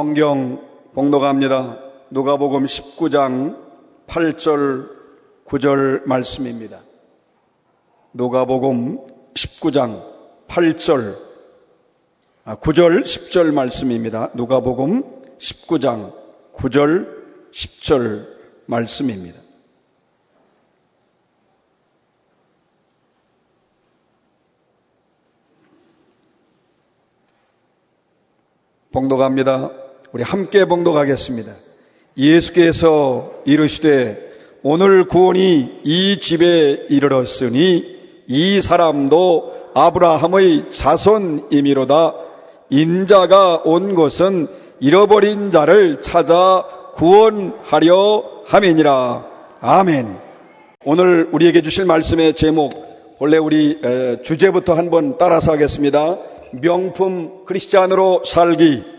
성경 봉독합니다. 누가복음 19장 8절 9절 말씀입니다. 누가복음 19장 8절 9절 10절 말씀입니다. 누가복음 19장 9절 10절 말씀입니다. 봉독합니다. 우리 함께 봉독하겠습니다. 예수께서 이르시되 오늘 구원이 이 집에 이르렀으니 이 사람도 아브라함의 자손이미로다. 인자가 온 것은 잃어버린 자를 찾아 구원하려 함이니라. 아멘. 오늘 우리에게 주실 말씀의 제목, 원래 우리 주제부터 한번 따라서 하겠습니다. 명품 크리스찬으로 살기.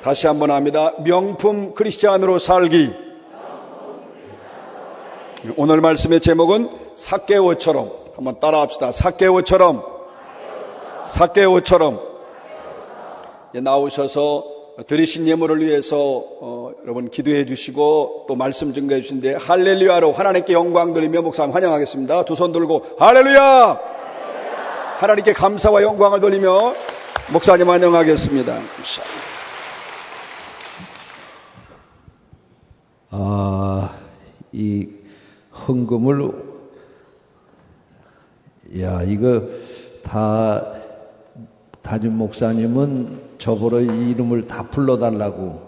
다시 한번 합니다. 명품 크리스찬으로 살기. 오늘 말씀의 제목은 삭개오처럼. 한번 따라합시다. 삭개오처럼. 삭개오처럼. 나오셔서 드리신 예물을 위해서 여러분 기도해 주시고 또 말씀 증거해 주신데 할렐루야로 하나님께 영광 돌리며 목사님 환영하겠습니다. 두 손 들고 할렐루야! 하나님께 감사와 영광을 돌리며 목사님 환영하겠습니다. 이 헌금을, 이거 다 담임 목사님은 저보러 이름을 다 불러달라고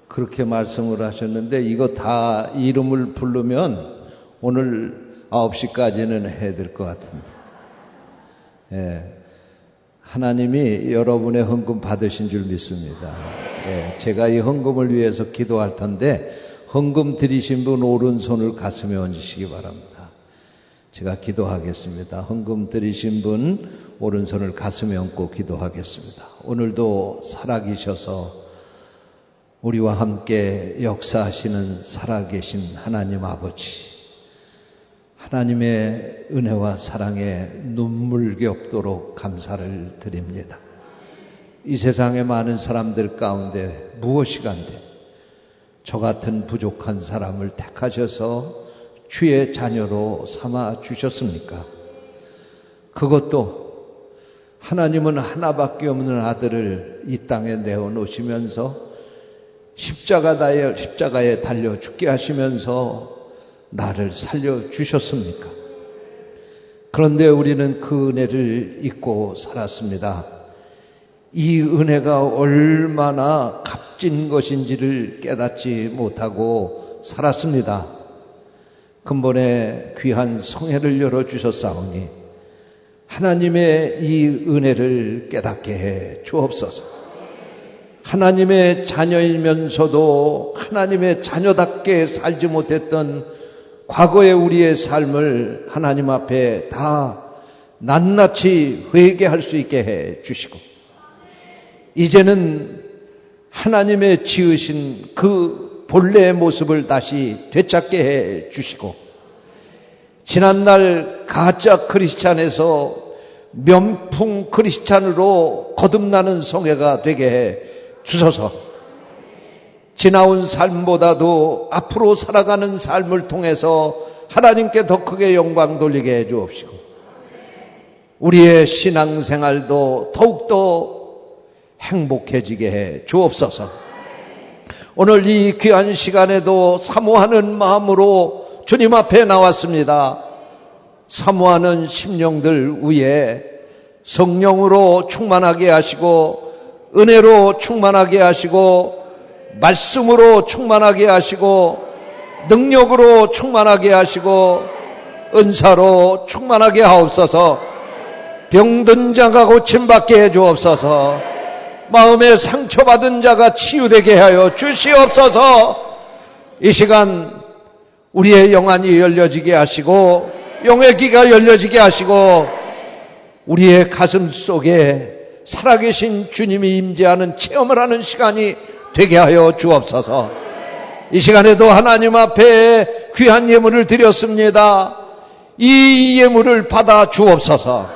그렇게 말씀을 하셨는데, 이거 다 이름을 부르면 오늘 9시까지는 해야 될 것 같은데. 하나님이 여러분의 헌금 받으신 줄 믿습니다. 제가 이 헌금을 위해서 기도할 텐데 헌금 드리신 분 오른손을 가슴에 얹으시기 바랍니다. 제가 기도하겠습니다. 헌금 드리신 분 오른손을 가슴에 얹고 기도하겠습니다. 오늘도 살아계셔서 우리와 함께 역사하시는 살아계신 하나님 아버지, 하나님의 은혜와 사랑에 눈물겹도록 감사를 드립니다. 이 세상의 많은 사람들 가운데 무엇이간데 저 같은 부족한 사람을 택하셔서 주의 자녀로 삼아 주셨습니까? 그것도 하나님은 하나밖에 없는 아들을 이 땅에 내어놓으시면서 십자가에 달려 죽게 하시면서 나를 살려주셨습니까? 그런데 우리는 그 은혜를 잊고 살았습니다. 이 은혜가 얼마나 값진 것인지를 깨닫지 못하고 살았습니다. 근본에 귀한 성회를 열어주셨사오니 하나님의 이 은혜를 깨닫게 해 주옵소서. 하나님의 자녀이면서도 하나님의 자녀답게 살지 못했던 과거의 우리의 삶을 하나님 앞에 다 낱낱이 회개할 수 있게 해 주시고, 이제는 하나님의 지으신 그 본래의 모습을 다시 되찾게 해 주시고, 지난날 가짜 크리스찬에서 명품 크리스찬으로 거듭나는 성회가 되게 해 주소서. 지나온 삶보다도 앞으로 살아가는 삶을 통해서 하나님께 더 크게 영광 돌리게 해 주옵시고, 우리의 신앙생활도 더욱더 행복해지게 해 주옵소서. 오늘 이 귀한 시간에도 사모하는 마음으로 주님 앞에 나왔습니다. 사모하는 심령들 위에 성령으로 충만하게 하시고, 은혜로 충만하게 하시고, 말씀으로 충만하게 하시고, 능력으로 충만하게 하시고, 은사로 충만하게 하옵소서. 병든 자가 고침받게 해 주옵소서. 마음에 상처받은 자가 치유되게 하여 주시옵소서. 이 시간 우리의 영안이 열려지게 하시고, 영의 귀가 열려지게 하시고, 우리의 가슴 속에 살아계신 주님이 임재하는 체험을 하는 시간이 되게 하여 주옵소서. 이 시간에도 하나님 앞에 귀한 예물을 드렸습니다. 이 예물을 받아 주옵소서.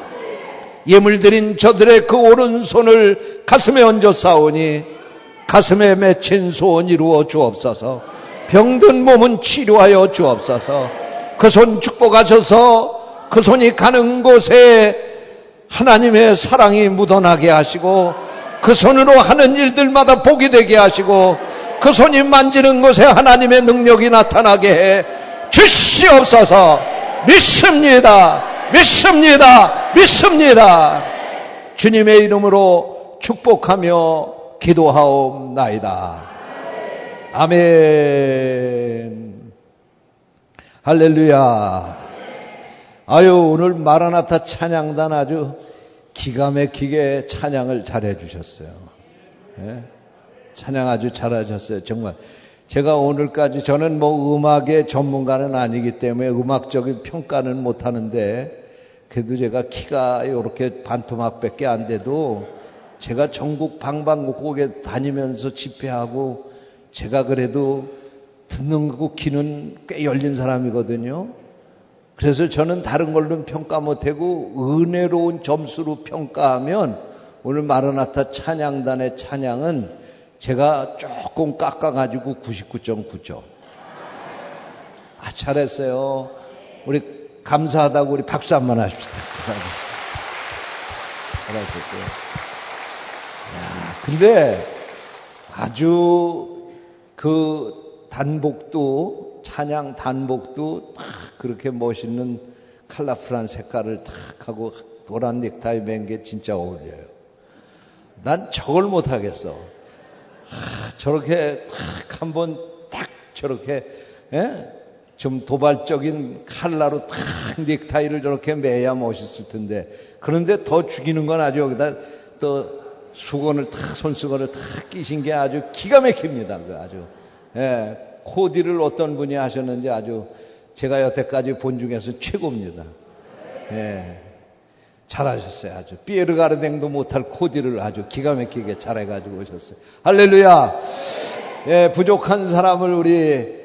예물 드린 저들의 그 오른손을 가슴에 얹어 싸우니 가슴에 맺힌 소원 이루어 주옵소서. 병든 몸은 치료하여 주옵소서. 그 손 축복하셔서 그 손이 가는 곳에 하나님의 사랑이 묻어나게 하시고 그 손으로 하는 일들마다 복이 되게 하시고 그 손이 만지는 곳에 하나님의 능력이 나타나게 해 주시옵소서. 믿습니다. 믿습니다. 믿습니다. 주님의 이름으로 축복하며 기도하옵나이다. 아멘. 할렐루야. 아유, 오늘 마라나타 찬양단 아주 기가 막히게 찬양을 잘해 주셨어요. 예? 찬양 아주 잘하셨어요. 정말. 제가 오늘까지 저는 뭐 음악의 전문가는 아니기 때문에 음악적인 평가는 못하는데 그래도 제가 키가 이렇게 반토막밖에 안 돼도 제가 전국 방방곡곡에 다니면서 집회하고 제가 그래도 듣는 거 귀는 꽤 열린 사람이거든요. 그래서 저는 다른 걸로는 평가 못하고 은혜로운 점수로 평가하면 오늘 마라나타 찬양단의 찬양은 제가 조금 깎아가지고 99.9점. 아, 잘했어요. 우리 감사하다고 우리 박수 한번 하십시다. 잘하셨어요. 야, 근데 아주 그 단복도, 찬양 단복도 딱 그렇게 멋있는 컬러풀한 색깔을 탁 하고 노란 넥타이 맨 게 진짜 어울려요. 난 저걸 못하겠어. 저렇게 탁 한번 딱 저렇게 좀 도발적인 칼라로 탁 넥타이를 저렇게 매야 멋있을 텐데 그런데 더 죽이는 건 아주 여기다 또 수건을 탁 손수건을 탁 끼신 게 아주 기가 막힙니다. 그 아주 코디를 어떤 분이 하셨는지 아주 제가 여태까지 본 중에서 최고입니다. 잘하셨어요. 아주 피에르 가르댕도 못할 코디를 아주 기가 막히게 잘해가지고 오셨어요. 할렐루야. 부족한 사람을 우리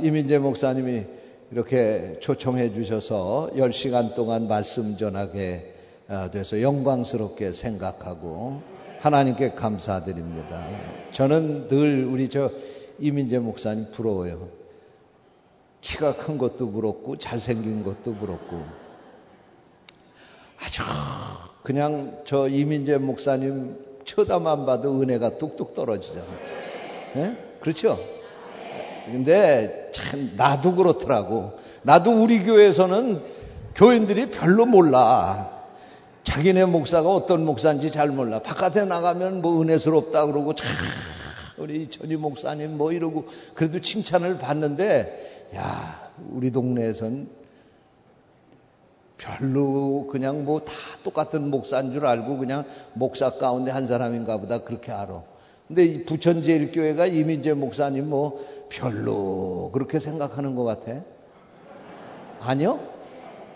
이민재 목사님이 이렇게 초청해 주셔서 10시간 동안 말씀 전하게 돼서 영광스럽게 생각하고 하나님께 감사드립니다. 저는 늘 우리 이민재 목사님 부러워요. 키가 큰 것도 부럽고 잘생긴 것도 부럽고 아주 그냥 이민재 목사님 쳐다만 봐도 은혜가 뚝뚝 떨어지잖아요. 그렇죠? 근데 참 나도 그렇더라고. 나도 우리 교회에서는 교인들이 별로 몰라. 자기네 목사가 어떤 목사인지 잘 몰라. 바깥에 나가면 뭐 은혜스럽다 그러고 참 우리 전희 목사님 뭐 이러고 그래도 칭찬을 받는데 야, 우리 동네에선 별로 그냥 뭐 다 똑같은 목사인 줄 알고 그냥 목사 가운데 한 사람인가 보다 그렇게 알아. 근데 이 부천제일교회가 이민재 목사님 뭐 별로 그렇게 생각하는 것 같아? 아니요?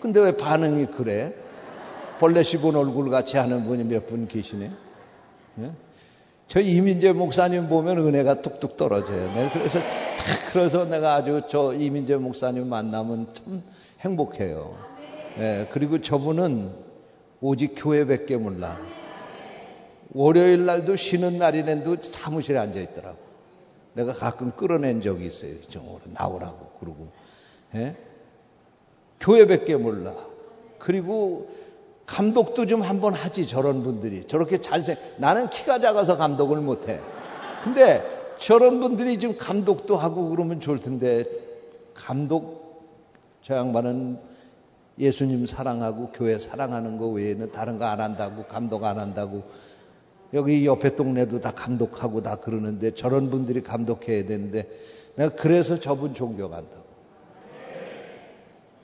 근데 왜 반응이 그래? 벌레 씹은 얼굴 같이 하는 분이 몇 분 계시네? 저 이민재 목사님 보면 은혜가 뚝뚝 떨어져요. 그래서 내가 아주 이민재 목사님 만나면 참 행복해요. 그리고 저분은 오직 교회밖에 몰라. 월요일 날도 쉬는 날이라도 사무실에 앉아 있더라고. 내가 가끔 끌어낸 적이 있어요. 이쪽으로 나오라고 그러고. 교회밖에 몰라. 그리고 감독도 좀 한번 하지. 저런 분들이 저렇게 나는 키가 작아서 감독을 못해. 근데 저런 분들이 좀 감독도 하고 그러면 좋을 텐데 감독 저 양반은 예수님 사랑하고 교회 사랑하는 거 외에는 다른 거 안 한다고 감독 안 한다고 여기 옆에 동네도 다 감독하고 다 그러는데 저런 분들이 감독해야 되는데 내가 그래서 저분 존경한다고.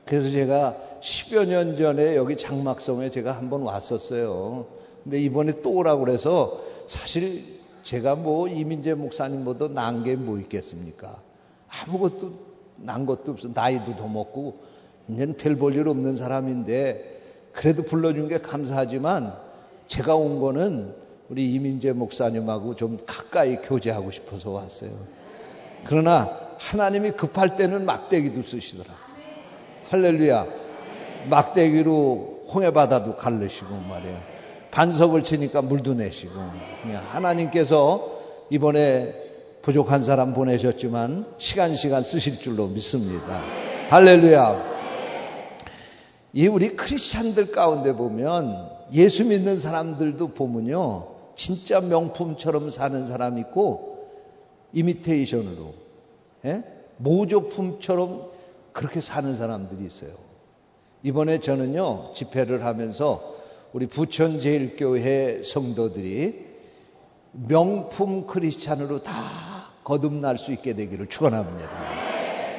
그래서 제가 10여 년 전에 여기 장막섬에 제가 한번 왔었어요. 근데 이번에 또 오라고 그래서 사실 제가 뭐 이민재 목사님보다 난 게 뭐 있겠습니까? 아무것도 난 것도 없어. 나이도 더 먹고 이제는 별 볼 일 없는 사람인데 그래도 불러준 게 감사하지만 제가 온 거는 우리 이민재 목사님하고 좀 가까이 교제하고 싶어서 왔어요. 그러나 하나님이 급할 때는 막대기도 쓰시더라. 할렐루야. 막대기로 홍해바다도 가르시고 말이에요. 반석을 치니까 물도 내시고. 그냥 하나님께서 이번에 부족한 사람 보내셨지만 시간 쓰실 줄로 믿습니다. 할렐루야. 이 우리 크리스찬들 가운데 보면 예수 믿는 사람들도 보면요, 진짜 명품처럼 사는 사람 있고 이미테이션으로, 모조품처럼 그렇게 사는 사람들이 있어요. 이번에 저는요, 집회를 하면서 우리 부천제일교회 성도들이 명품 크리스찬으로 다 거듭날 수 있게 되기를 축원합니다.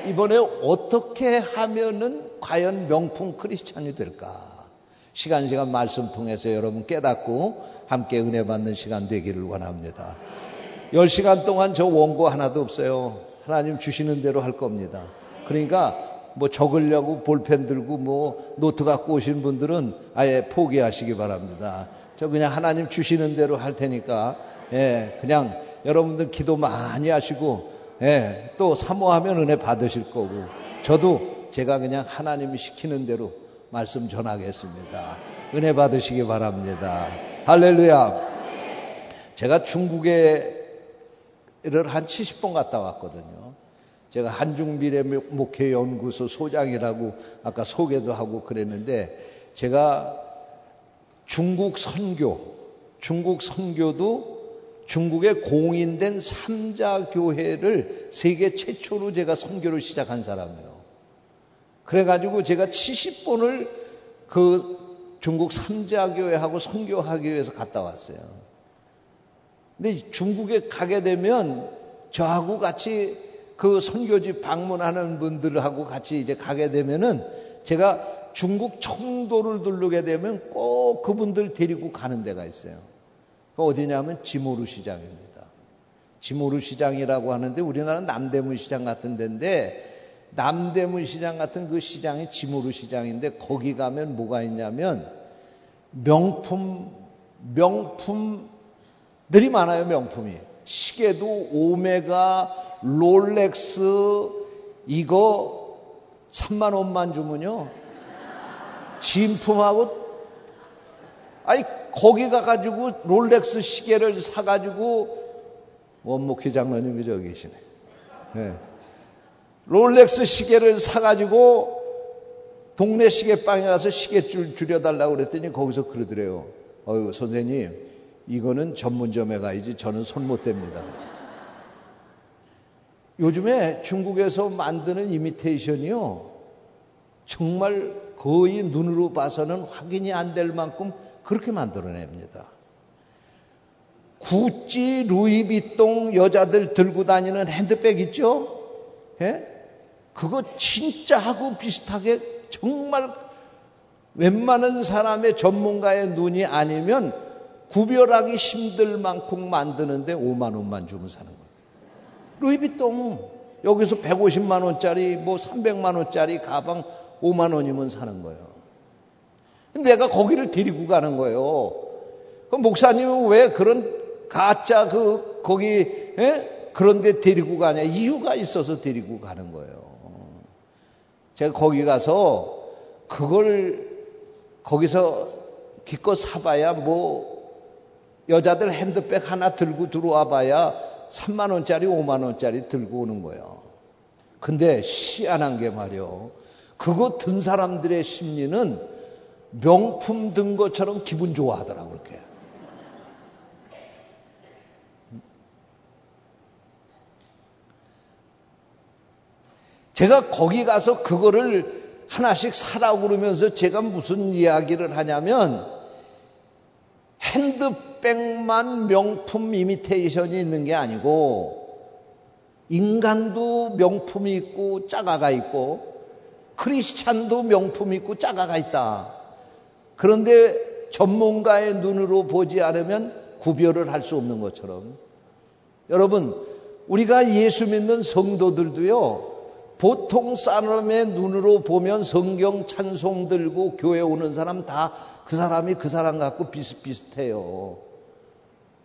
이번에 어떻게 하면은 과연 명품 크리스찬이 될까? 시간 말씀 통해서 여러분 깨닫고 함께 은혜 받는 시간 되기를 원합니다. 10시간 동안 저 원고 하나도 없어요. 하나님 주시는 대로 할 겁니다. 그러니까 뭐 적으려고 볼펜 들고 뭐 노트 갖고 오신 분들은 아예 포기하시기 바랍니다. 저 그냥 하나님 주시는 대로 할 테니까, 그냥 여러분들 기도 많이 하시고, 또 사모하면 은혜 받으실 거고, 저도 제가 그냥 하나님이 시키는 대로 말씀 전하겠습니다. 은혜 받으시기 바랍니다. 할렐루야. 제가 중국에를 한 70번 갔다 왔거든요. 제가 한중미래목회연구소 소장이라고 아까 소개도 하고 그랬는데, 제가 중국 선교도 중국에 공인된 3자 교회를 세계 최초로 제가 선교를 시작한 사람이에요. 그래가지고 제가 70번을 그 중국 3자 교회하고 선교하기 위해서 갔다 왔어요. 근데 중국에 가게 되면 저하고 같이 그 선교지 방문하는 분들하고 같이 이제 가게 되면은 제가 중국 청도를 누르게 되면 꼭 그분들 데리고 가는 데가 있어요. 어디냐면 지모루 시장입니다. 지모루 시장이라고 하는데 우리나라는 남대문 시장 같은 데인데, 남대문 시장 같은 그 시장이 지모루 시장인데, 거기 가면 뭐가 있냐면 명품들이 많아요. 명품이 시계도 오메가, 롤렉스, 이거 3만 원만 주면요, 진품하고, 거기 가가지고 롤렉스 시계를 사가지고, 원목희 장로님이 저기 계시네. 롤렉스 시계를 사가지고 동네 시계방에 가서 시계줄 줄여달라고 그랬더니 거기서 그러더래요. 선생님, 이거는 전문점에 가야지 저는 손 못 댑니다. 요즘에 중국에서 만드는 이미테이션이요, 정말 거의 눈으로 봐서는 확인이 안 될 만큼 그렇게 만들어냅니다. 구찌, 루이비통 여자들 들고 다니는 핸드백 있죠? 그거 진짜하고 비슷하게 정말 웬만한 사람의 전문가의 눈이 아니면 구별하기 힘들 만큼 만드는데 5만 원만 주면 사는 거예요. 루이비통 여기서 150만 원짜리 뭐 300만 원짜리 가방 5만 원이면 사는 거예요. 근데 내가 거기를 데리고 가는 거예요. 그럼 목사님은 왜 그런 가짜 거기 그런 데 데리고 가냐? 이유가 있어서 데리고 가는 거예요. 제가 거기 가서 그걸 거기서 기껏 사봐야 뭐 여자들 핸드백 하나 들고 들어와 봐야 3만 원짜리 5만 원짜리 들고 오는 거예요. 근데 희한한 게 말이요, 그거 든 사람들의 심리는 명품 든 것처럼 기분 좋아하더라고. 그렇게 제가 거기 가서 그거를 하나씩 사라고 그러면서 제가 무슨 이야기를 하냐면, 핸드백만 명품 이미테이션이 있는 게 아니고 인간도 명품이 있고 짜가가 있고 크리스찬도 명품이 있고 짜가가 있다. 그런데 전문가의 눈으로 보지 않으면 구별을 할 수 없는 것처럼, 여러분, 우리가 예수 믿는 성도들도요, 보통 사람의 눈으로 보면 성경 찬송 들고 교회 오는 사람 다 그 사람이 그 사람 같고 비슷비슷해요.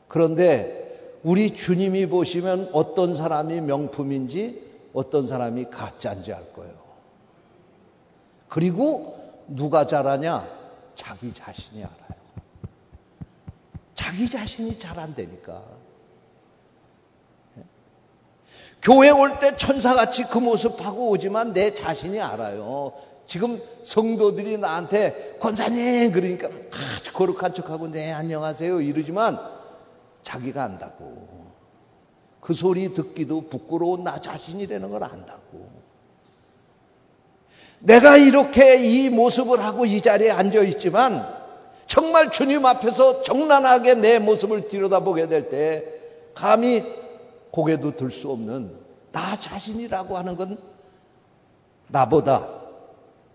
그런데 우리 주님이 보시면 어떤 사람이 명품인지 어떤 사람이 가짜인지 알 거예요. 그리고 누가 잘하냐? 자기 자신이 알아요. 자기 자신이 잘 안 되니까. 교회 올 때 천사같이 그 모습하고 오지만 내 자신이 알아요. 지금 성도들이 나한테 권사님 그러니까 아주 거룩한 척하고 네 안녕하세요 이러지만 자기가 안다고. 그 소리 듣기도 부끄러운 나 자신이라는 걸 안다고. 내가 이렇게 이 모습을 하고 이 자리에 앉아 있지만 정말 주님 앞에서 정난하게 내 모습을 들여다보게 될 때 감히 고개도 들 수 없는 나 자신이라고 하는 건 나보다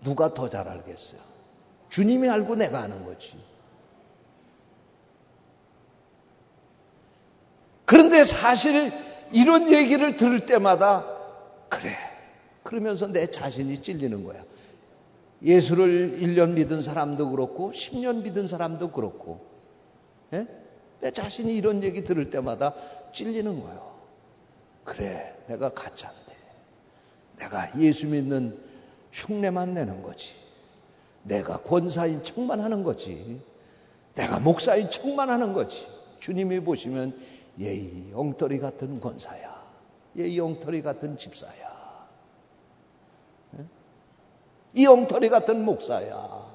누가 더 잘 알겠어요? 주님이 알고 내가 아는 거지. 그런데 사실 이런 얘기를 들을 때마다 그래. 그러면서 내 자신이 찔리는 거야. 예수를 1년 믿은 사람도 그렇고 10년 믿은 사람도 그렇고 내 자신이 이런 얘기 들을 때마다 찔리는 거예요. 그래, 내가 가짜인데 내가 예수 믿는 흉내만 내는 거지. 내가 권사인 척만 하는 거지. 내가 목사인 척만 하는 거지. 주님이 보시면 얘 엉터리 같은 권사야. 얘 엉터리 같은 집사야. 이 엉터리 같은 목사야.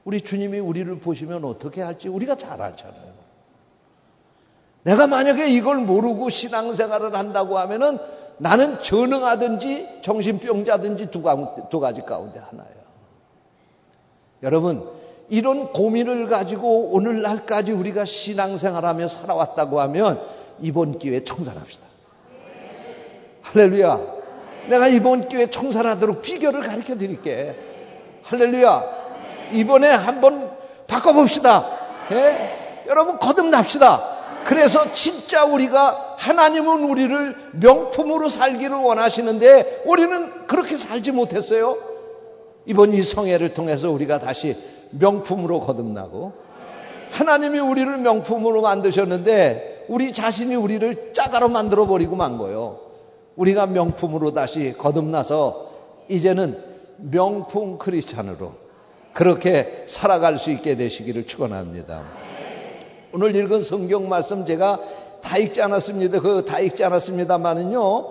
우리 주님이 우리를 보시면 어떻게 할지 우리가 잘 알잖아요. 내가 만약에 이걸 모르고 신앙생활을 한다고 하면은 나는 전능하든지 정신병자든지 두 가지 가운데 하나예요. 여러분, 이런 고민을 가지고 오늘날까지 우리가 신앙생활하며 살아왔다고 하면 이번 기회에 청산합시다. 할렐루야. 내가 이번 기회에 청산하도록 비결을 가르쳐 드릴게. 할렐루야. 이번에 한번 바꿔봅시다. 여러분 거듭납시다. 그래서 진짜 우리가 하나님은 우리를 명품으로 살기를 원하시는데 우리는 그렇게 살지 못했어요. 이번 이 성회를 통해서 우리가 다시 명품으로 거듭나고 하나님이 우리를 명품으로 만드셨는데 우리 자신이 우리를 짜가로 만들어버리고 만 거예요. 우리가 명품으로 다시 거듭나서 이제는 명품 크리스찬으로 그렇게 살아갈 수 있게 되시기를 축원합니다. 오늘 읽은 성경 말씀 제가 다 읽지 않았습니다. 다 읽지 않았습니다만은요.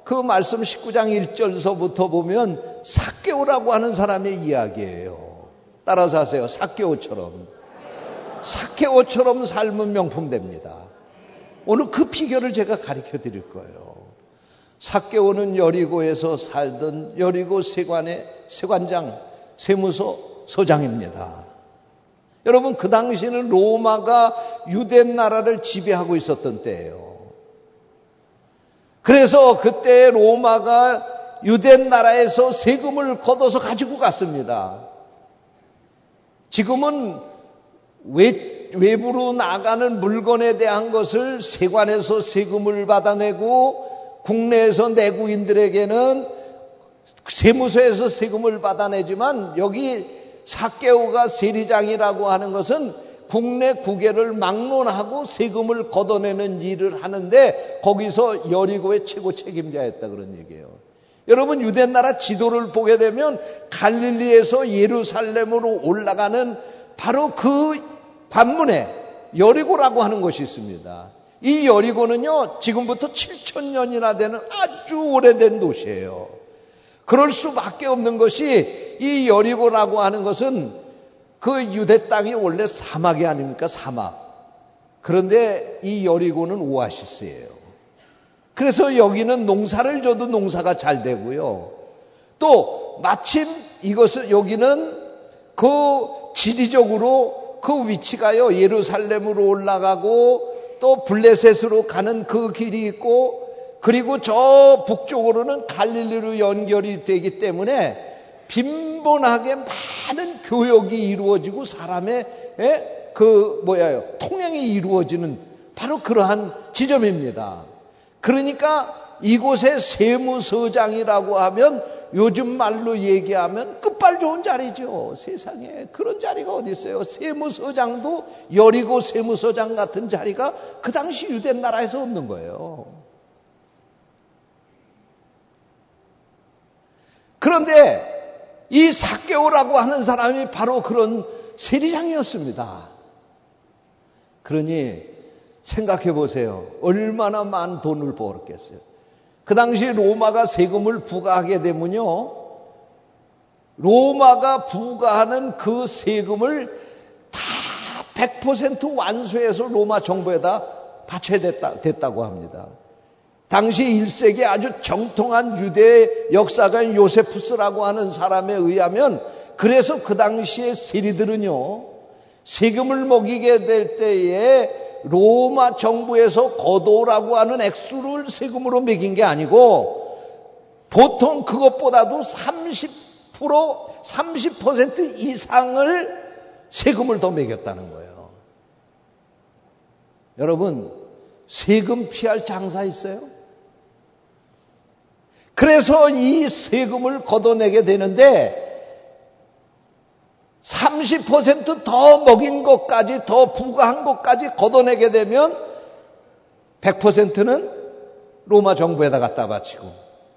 그 말씀 19장 1절서부터 보면 삭개오라고 하는 사람의 이야기예요. 따라서 하세요. 삭개오처럼 삶은 명품 됩니다. 오늘 그 비결을 제가 가르쳐 드릴 거예요. 삭개오는 여리고에서 살던 여리고 세관의 세관장 세무서 서장입니다. 여러분, 그 당시에는 로마가 유대 나라를 지배하고 있었던 때예요. 그래서 그때 로마가 유대 나라에서 세금을 걷어서 가지고 갔습니다. 지금은 외부로 나가는 물건에 대한 것을 세관에서 세금을 받아내고 국내에서 내국인들에게는 세무서에서 세금을 받아내지만 여기 삭개오가 세리장이라고 하는 것은 국내 국외를 막론하고 세금을 걷어내는 일을 하는데 거기서 여리고의 최고 책임자였다 그런 얘기예요. 여러분, 유대 나라 지도를 보게 되면 갈릴리에서 예루살렘으로 올라가는 바로 그 관문에 여리고라고 하는 것이 있습니다. 이 여리고는요, 지금부터 7,000년이나 되는 아주 오래된 도시예요. 그럴 수밖에 없는 것이 이 여리고라고 하는 것은 그 유대 땅이 원래 사막이 아닙니까? 사막. 그런데 이 여리고는 오아시스예요. 그래서 여기는 농사를 져도 농사가 잘 되고요. 또 마침 여기는 그 지리적으로 그 위치가요, 예루살렘으로 올라가고 또 블레셋으로 가는 그 길이 있고 그리고 저 북쪽으로는 갈릴리로 연결이 되기 때문에 빈번하게 많은 교역이 이루어지고 사람의 통행이 이루어지는 바로 그러한 지점입니다. 그러니까 이곳에 세무서장이라고 하면 요즘 말로 얘기하면 끝발 좋은 자리죠. 세상에 그런 자리가 어디 있어요. 세무서장도 여리고 세무서장 같은 자리가 그 당시 유대 나라에서 없는 거예요. 그런데 이 삭개오라고 하는 사람이 바로 그런 세리장이었습니다. 그러니 생각해 보세요. 얼마나 많은 돈을 벌었겠어요. 그 당시 로마가 세금을 부과하게 되면요, 로마가 부과하는 그 세금을 다 100% 완수해서 로마 정부에다 바쳐야 됐다고 합니다. 당시 1세기 아주 정통한 유대 역사가인 요세푸스라고 하는 사람에 의하면, 그래서 그 당시에 세리들은요, 세금을 먹이게 될 때에 로마 정부에서 거도라고 하는 액수를 세금으로 매긴 게 아니고 보통 그것보다도 30% 이상을 세금을 더 매겼다는 거예요. 여러분, 세금 피할 장사 있어요? 그래서 이 세금을 걷어내게 되는데 30% 더 먹인 것까지, 더 부과한 것까지 걷어내게 되면 100%는 로마 정부에다 갖다 바치고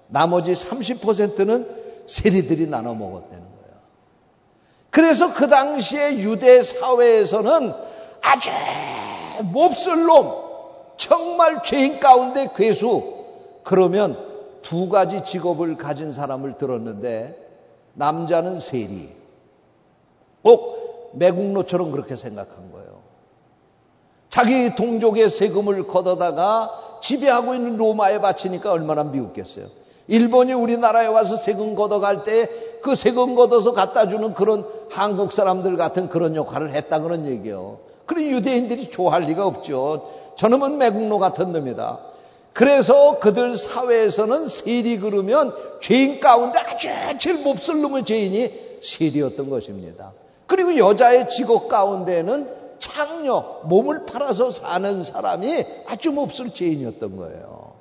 나머지 30%는 세리들이 나눠 먹었다는 거예요. 그래서 그 당시에 유대 사회에서는 아주 몹쓸 놈, 정말 죄인 가운데 괴수, 그러면 두 가지 직업을 가진 사람을 들었는데, 남자는 세리, 꼭 매국노처럼 그렇게 생각한 거예요. 자기 동족의 세금을 걷어다가 지배하고 있는 로마에 바치니까 얼마나 미웠겠어요. 일본이 우리나라에 와서 세금 걷어갈 때 그 세금 걷어서 갖다 주는 그런 한국 사람들 같은 그런 역할을 했다, 그런 얘기예요. 그런 유대인들이 좋아할 리가 없죠. 저놈은 매국노 같은 놈이다. 그래서 그들 사회에서는 세리 그러면 죄인 가운데 아주 제일 몹쓸 놈의 죄인이 세리였던 것입니다. 그리고 여자의 직업 가운데는 창녀, 몸을 팔아서 사는 사람이 아주 몹쓸 죄인이었던 거예요.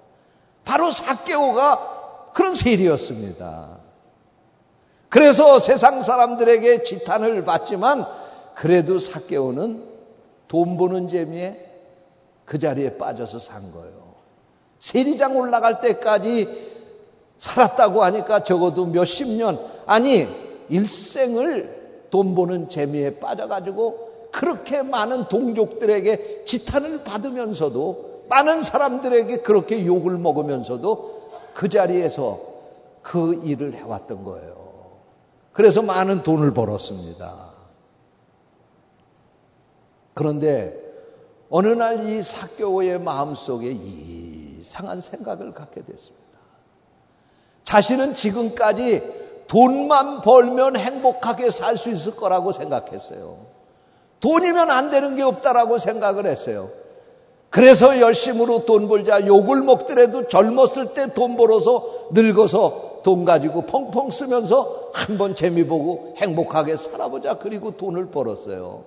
바로 삭개오가 그런 세리였습니다. 그래서 세상 사람들에게 지탄을 받지만 그래도 삭개오는 돈 버는 재미에 그 자리에 빠져서 산 거예요. 세리장 올라갈 때까지 살았다고 하니까 적어도 몇십 년, 아니 일생을 돈 버는 재미에 빠져가지고 그렇게 많은 동족들에게 지탄을 받으면서도, 많은 사람들에게 그렇게 욕을 먹으면서도 그 자리에서 그 일을 해왔던 거예요. 그래서 많은 돈을 벌었습니다. 그런데 어느 날 이 삭개오의 마음속에 이상한 생각을 갖게 됐습니다. 자신은 지금까지 돈만 벌면 행복하게 살 수 있을 거라고 생각했어요. 돈이면 안 되는 게 없다라고 생각을 했어요. 그래서 열심으로 돈 벌자, 욕을 먹더라도 젊었을 때 돈 벌어서 늙어서 돈 가지고 펑펑 쓰면서 한번 재미 보고 행복하게 살아보자, 그리고 돈을 벌었어요.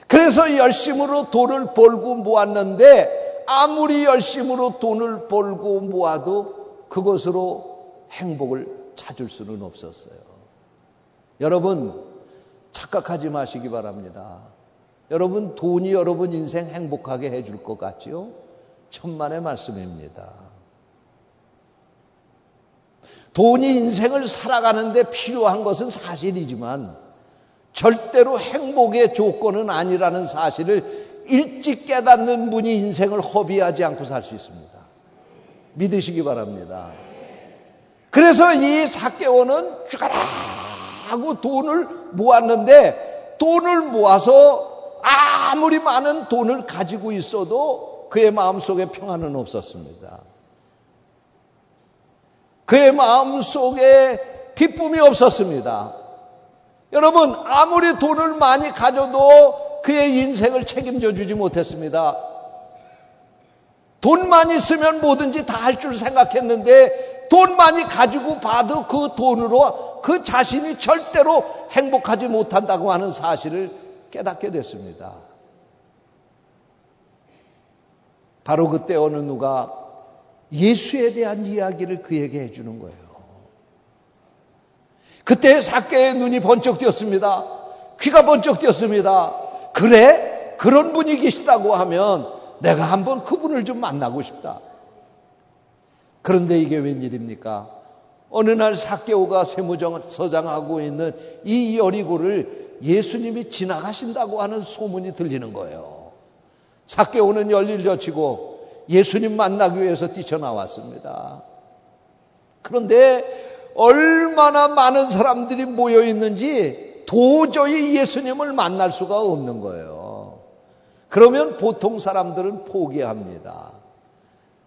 그래서 열심으로 돈을 벌고 모았는데 아무리 열심으로 돈을 벌고 모아도 그것으로 행복을 찾을 수는 없었어요. 여러분, 착각하지 마시기 바랍니다. 여러분, 돈이 여러분 인생 행복하게 해줄 것 같지요? 천만의 말씀입니다. 돈이 인생을 살아가는데 필요한 것은 사실이지만 절대로 행복의 조건은 아니라는 사실을 일찍 깨닫는 분이 인생을 허비하지 않고 살 수 있습니다. 믿으시기 바랍니다. 그래서 이 삭개오는 쭈가라하고 돈을 모았는데, 돈을 모아서 아무리 많은 돈을 가지고 있어도 그의 마음속에 평안은 없었습니다. 그의 마음속에 기쁨이 없었습니다. 여러분, 아무리 돈을 많이 가져도 그의 인생을 책임져 주지 못했습니다. 돈만 있으면 뭐든지 다 할 줄 생각했는데 돈 많이 가지고 봐도 그 돈으로 그 자신이 절대로 행복하지 못한다고 하는 사실을 깨닫게 됐습니다. 바로 그때 어느 누가 예수에 대한 이야기를 그에게 해주는 거예요. 그때 삭개의 눈이 번쩍 띄었습니다. 귀가 번쩍 띄었습니다. 그래? 그런 분이 계시다고 하면 내가 한번 그분을 좀 만나고 싶다. 그런데 이게 웬일입니까? 어느 날 삭개오가 세무서장하고 있는 이 여리고를 예수님이 지나가신다고 하는 소문이 들리는 거예요. 삭개오는 열일 젖히고 예수님 만나기 위해서 뛰쳐나왔습니다. 그런데 얼마나 많은 사람들이 모여 있는지 도저히 예수님을 만날 수가 없는 거예요. 그러면 보통 사람들은 포기합니다.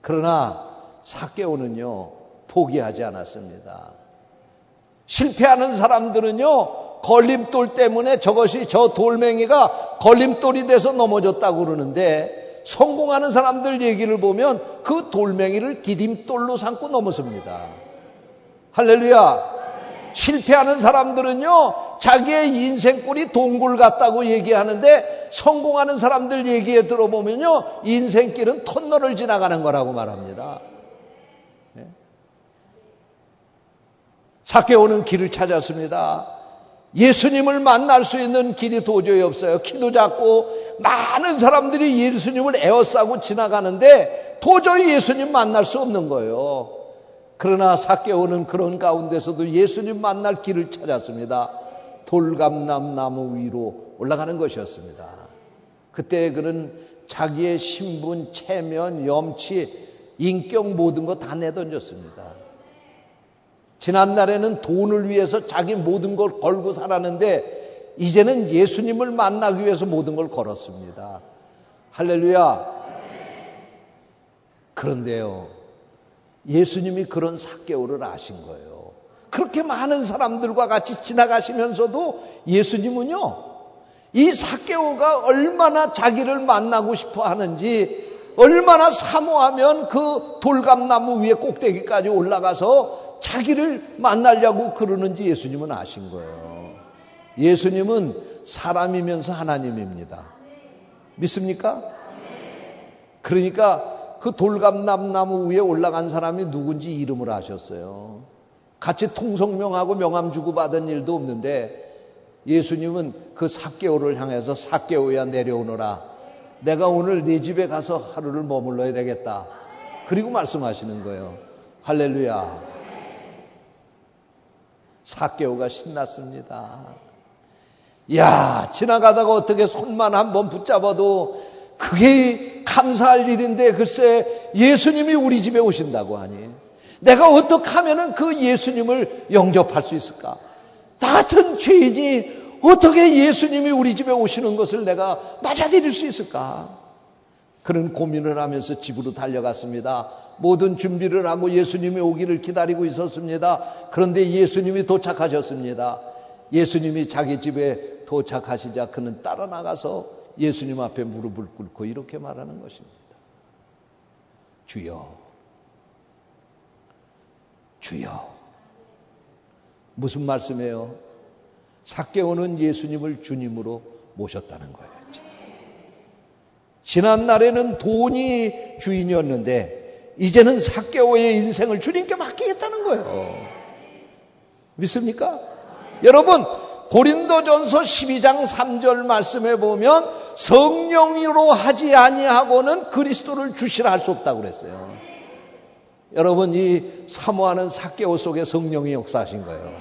그러나 삭개오는요, 포기하지 않았습니다. 실패하는 사람들은요, 걸림돌 때문에 저것이 저 돌멩이가 걸림돌이 돼서 넘어졌다고 그러는데, 성공하는 사람들 얘기를 보면 그 돌멩이를 디딤돌로 삼고 넘었습니다. 할렐루야. 실패하는 사람들은요, 자기의 인생꼴이 동굴 같다고 얘기하는데, 성공하는 사람들 얘기에 들어보면요, 인생길은 터널을 지나가는 거라고 말합니다. 삭개오는 길을 찾았습니다. 예수님을 만날 수 있는 길이 도저히 없어요. 키도 작고 많은 사람들이 예수님을 에워싸고 지나가는데 도저히 예수님 만날 수 없는 거예요. 그러나 삭개오는 그런 가운데서도 예수님 만날 길을 찾았습니다. 돌감람 나무 위로 올라가는 것이었습니다. 그때 그는 자기의 신분, 체면, 염치, 인격 모든 거 다 내던졌습니다. 지난날에는 돈을 위해서 자기 모든 걸 걸고 살았는데 이제는 예수님을 만나기 위해서 모든 걸 걸었습니다. 할렐루야. 그런데요, 예수님이 그런 삭개오를 아신 거예요. 그렇게 많은 사람들과 같이 지나가시면서도 예수님은요, 이 삭개오가 얼마나 자기를 만나고 싶어 하는지, 얼마나 사모하면 그 돌감나무 위에 꼭대기까지 올라가서 자기를 만나려고 그러는지 예수님은 아신 거예요. 예수님은 사람이면서 하나님입니다. 믿습니까? 그러니까 그 돌감나무 위에 올라간 사람이 누군지 이름을 아셨어요. 같이 통성명하고 명함 주고받은 일도 없는데 예수님은 그 삭개오를 향해서 삭개오야 내려오너라. 내가 오늘 네 집에 가서 하루를 머물러야 되겠다. 그리고 말씀하시는 거예요. 할렐루야. 삭개오가 신났습니다. 야, 지나가다가 어떻게 손만 한번 붙잡아도 그게 감사할 일인데 글쎄 예수님이 우리 집에 오신다고 하니 내가 어떻게 하면은 그 예수님을 영접할 수 있을까? 나 같은 죄인이 어떻게 예수님이 우리 집에 오시는 것을 내가 맞아들일 수 있을까? 그런 고민을 하면서 집으로 달려갔습니다. 모든 준비를 하고 예수님이 오기를 기다리고 있었습니다. 그런데 예수님이 도착하셨습니다. 예수님이 자기 집에 도착하시자 그는 따라 나가서 예수님 앞에 무릎을 꿇고 이렇게 말하는 것입니다. 주여, 주여. 무슨 말씀이에요? 삭개오는 예수님을 주님으로 모셨다는 거예요. 지난날에는 돈이 주인이었는데 이제는 삭개오의 인생을 주님께 맡기겠다는 거예요. 믿습니까? 여러분, 고린도전서 12장 3절 말씀에 보면 성령으로 하지 아니하고는 그리스도를 주시라 할 수 없다고 그랬어요. 여러분, 이 사모하는 삭개오 속에 성령이 역사하신 거예요.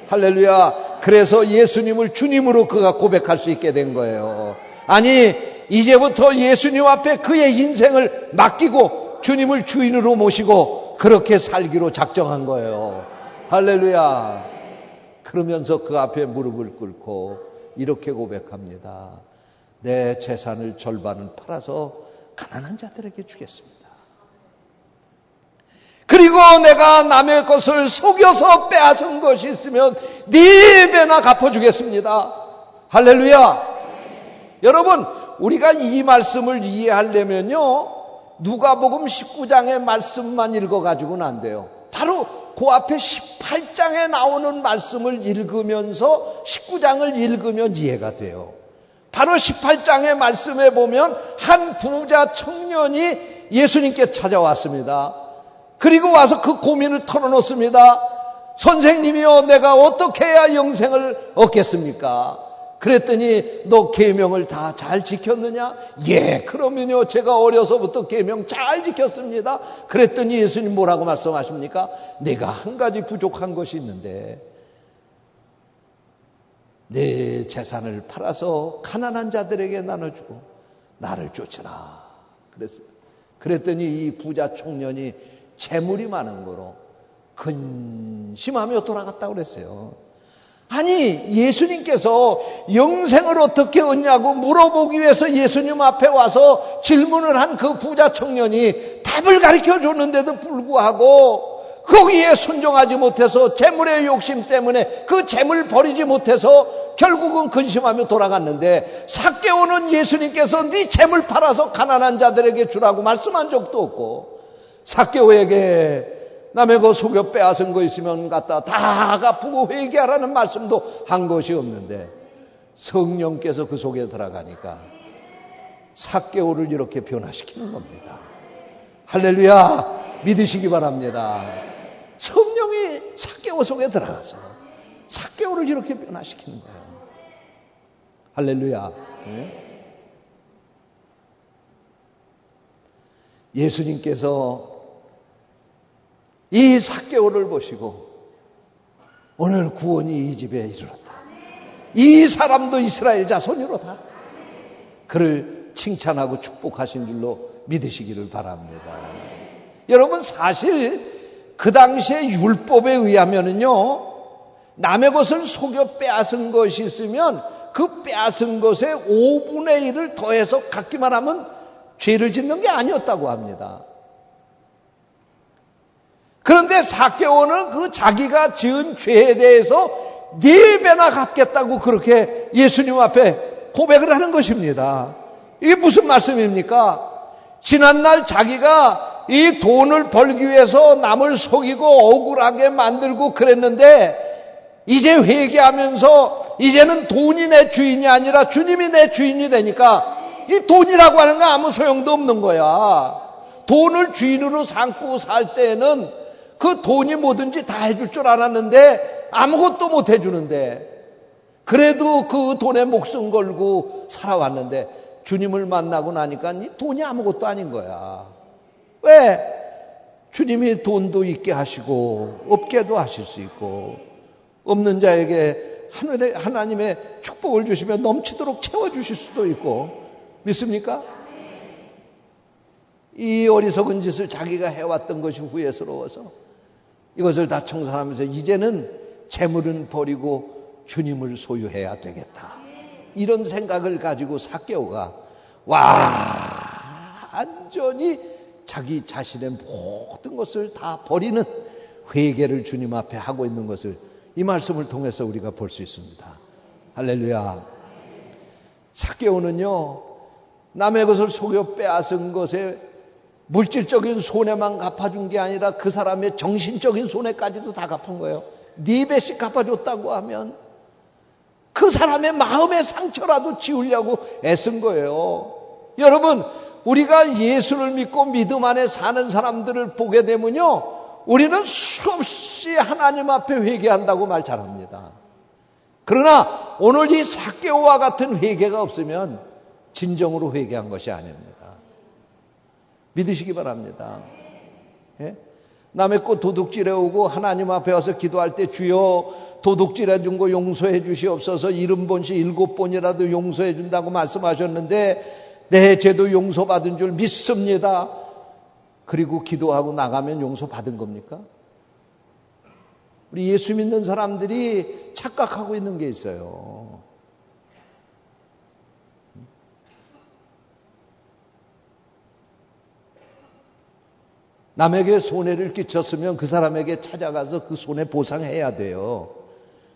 할렐루야. 그래서 예수님을 주님으로 그가 고백할 수 있게 된 거예요. 아니, 이제부터 예수님 앞에 그의 인생을 맡기고 주님을 주인으로 모시고 그렇게 살기로 작정한 거예요. 할렐루야. 그러면서 그 앞에 무릎을 꿇고 이렇게 고백합니다. 내 재산을 절반을 팔아서 가난한 자들에게 주겠습니다. 그리고 내가 남의 것을 속여서 빼앗은 것이 있으면 4배나 갚아주겠습니다. 할렐루야. 여러분, 우리가 이 말씀을 이해하려면요, 누가복음 19장의 말씀만 읽어가지고는 안 돼요. 바로 그 앞에 18장에 나오는 말씀을 읽으면서 19장을 읽으면 이해가 돼요. 바로 18장의 말씀에 보면 한 부자 청년이 예수님께 찾아왔습니다. 그리고 와서 그 고민을 털어놓습니다. 선생님이요, 내가 어떻게 해야 영생을 얻겠습니까? 그랬더니 너 계명을 다 잘 지켰느냐? 예, 그러면요 제가 어려서부터 계명 잘 지켰습니다. 그랬더니 예수님 뭐라고 말씀하십니까? 내가 한 가지 부족한 것이 있는데 내 재산을 팔아서 가난한 자들에게 나눠주고 나를 쫓으라 그랬어요. 그랬더니 이 부자 청년이 재물이 많은 거로 근심하며 돌아갔다고 그랬어요. 아니, 예수님께서 영생을 어떻게 얻냐고 물어보기 위해서 예수님 앞에 와서 질문을 한 그 부자 청년이 답을 가르쳐 줬는데도 불구하고 거기에 순종하지 못해서 재물의 욕심 때문에 그 재물 버리지 못해서 결국은 근심하며 돌아갔는데, 삭개오는 예수님께서 네 재물 팔아서 가난한 자들에게 주라고 말씀한 적도 없고, 삭개오에게 남의 거 속여 빼앗은 거 있으면 갖다 다 갚고 회개하라는 말씀도 한 것이 없는데, 성령께서 그 속에 들어가니까 삭개오를 이렇게 변화시키는 겁니다. 할렐루야, 믿으시기 바랍니다. 성령이 삭개오 속에 들어가서 삭개오를 이렇게 변화시키는 거예요. 할렐루야. 예수님께서 이 삭개오를 보시고 오늘 구원이 이 집에 이르렀다. 이 사람도 이스라엘 자손이로다. 그를 칭찬하고 축복하신 줄로 믿으시기를 바랍니다. 여러분, 사실 그 당시에 율법에 의하면은요, 남의 것을 속여 빼앗은 것이 있으면 그 빼앗은 것의 5분의 1을 더해서 갖기만 하면 죄를 짓는 게 아니었다고 합니다. 그런데 삭개오는 그 자기가 지은 죄에 대해서 4배나 갚겠다고 그렇게 예수님 앞에 고백을 하는 것입니다. 이게 무슨 말씀입니까? 지난날 자기가 이 돈을 벌기 위해서 남을 속이고 억울하게 만들고 그랬는데, 이제 회개하면서 이제는 돈이 내 주인이 아니라 주님이 내 주인이 되니까 이 돈이라고 하는 거 아무 소용도 없는 거야. 돈을 주인으로 삼고 살 때는 그 돈이 뭐든지 다 해줄 줄 알았는데 아무것도 못 해주는데, 그래도 그 돈에 목숨 걸고 살아왔는데 주님을 만나고 나니까 이 돈이 아무것도 아닌 거야. 왜? 주님이 돈도 있게 하시고 없게도 하실 수 있고, 없는 자에게 하나님의 축복을 주시면 넘치도록 채워주실 수도 있고, 믿습니까? 이 어리석은 짓을 자기가 해왔던 것이 후회스러워서 이것을 다 청산하면서 이제는 재물은 버리고 주님을 소유해야 되겠다, 이런 생각을 가지고 삭개오가 완전히 자기 자신의 모든 것을 다 버리는 회개를 주님 앞에 하고 있는 것을 이 말씀을 통해서 우리가 볼 수 있습니다. 할렐루야. 삭개오는요, 남의 것을 속여 빼앗은 것에 물질적인 손해만 갚아준 게 아니라 그 사람의 정신적인 손해까지도 다 갚은 거예요. 4배씩 갚아줬다고 하면 그 사람의 마음의 상처라도 지우려고 애쓴 거예요. 여러분, 우리가 예수를 믿고 믿음 안에 사는 사람들을 보게 되면요, 우리는 수없이 하나님 앞에 회개한다고 말 잘합니다. 그러나 오늘 이 삭개오와 같은 회개가 없으면 진정으로 회개한 것이 아닙니다. 믿으시기 바랍니다. 예? 남의 것 도둑질해 오고 하나님 앞에 와서 기도할 때 주여 도둑질해 준 거 용서해 주시옵소서, 70번씩 7번이라도 용서해 준다고 말씀하셨는데 내 죄도 용서받은 줄 믿습니다. 그리고 기도하고 나가면 용서받은 겁니까? 우리 예수 믿는 사람들이 착각하고 있는 게 있어요. 남에게 손해를 끼쳤으면 그 사람에게 찾아가서 그 손해 보상해야 돼요.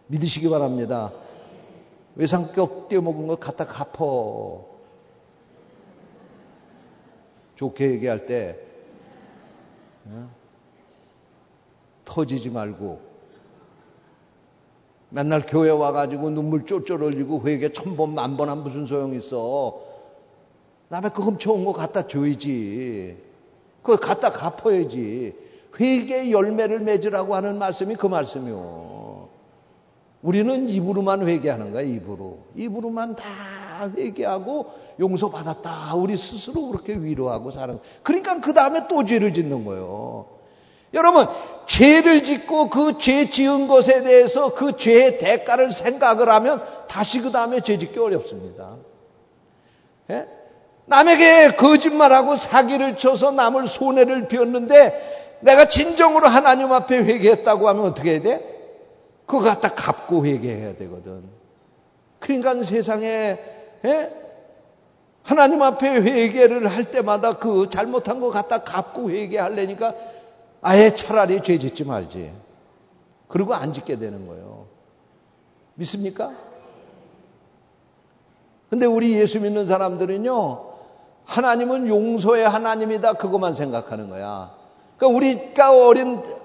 믿으시기 바랍니다. 외상격 떼어먹은 거 갖다 갚어. 좋게 얘기할 때 터지지 말고, 맨날 교회 와가지고 눈물 쫄쫄 흘리고 회개 1000번 만번 하면 무슨 소용이 있어. 남의 거 훔쳐온 거 갖다 줘야지. 그거 갖다 갚아야지. 회개의 열매를 맺으라고 하는 말씀이 그 말씀이요. 우리는 입으로만 회개하는 거야. 입으로만 다 회개하고 용서받았다, 우리 스스로 그렇게 위로하고 사는 거예요. 그러니까 그 다음에 또 죄를 짓는 거예요. 여러분, 죄를 짓고 그 죄 지은 것에 대해서 그 죄의 대가를 생각을 하면 다시 그 다음에 죄 짓기 어렵습니다. 예? 남에게 거짓말하고 사기를 쳐서 남을 손해를 비웠는데 내가 진정으로 하나님 앞에 회개했다고 하면 어떻게 해야 돼? 그거 갖다 갚고 회개해야 되거든. 그러니까 세상에 하나님 앞에 회개를 할 때마다 그 잘못한 거 갖다 갚고 회개하려니까 아예 차라리 죄 짓지 말지. 그리고 안 짓게 되는 거예요. 믿습니까? 근데 우리 예수 믿는 사람들은요, 하나님은 용서의 하나님이다, 그것만 생각하는 거야. 그러니까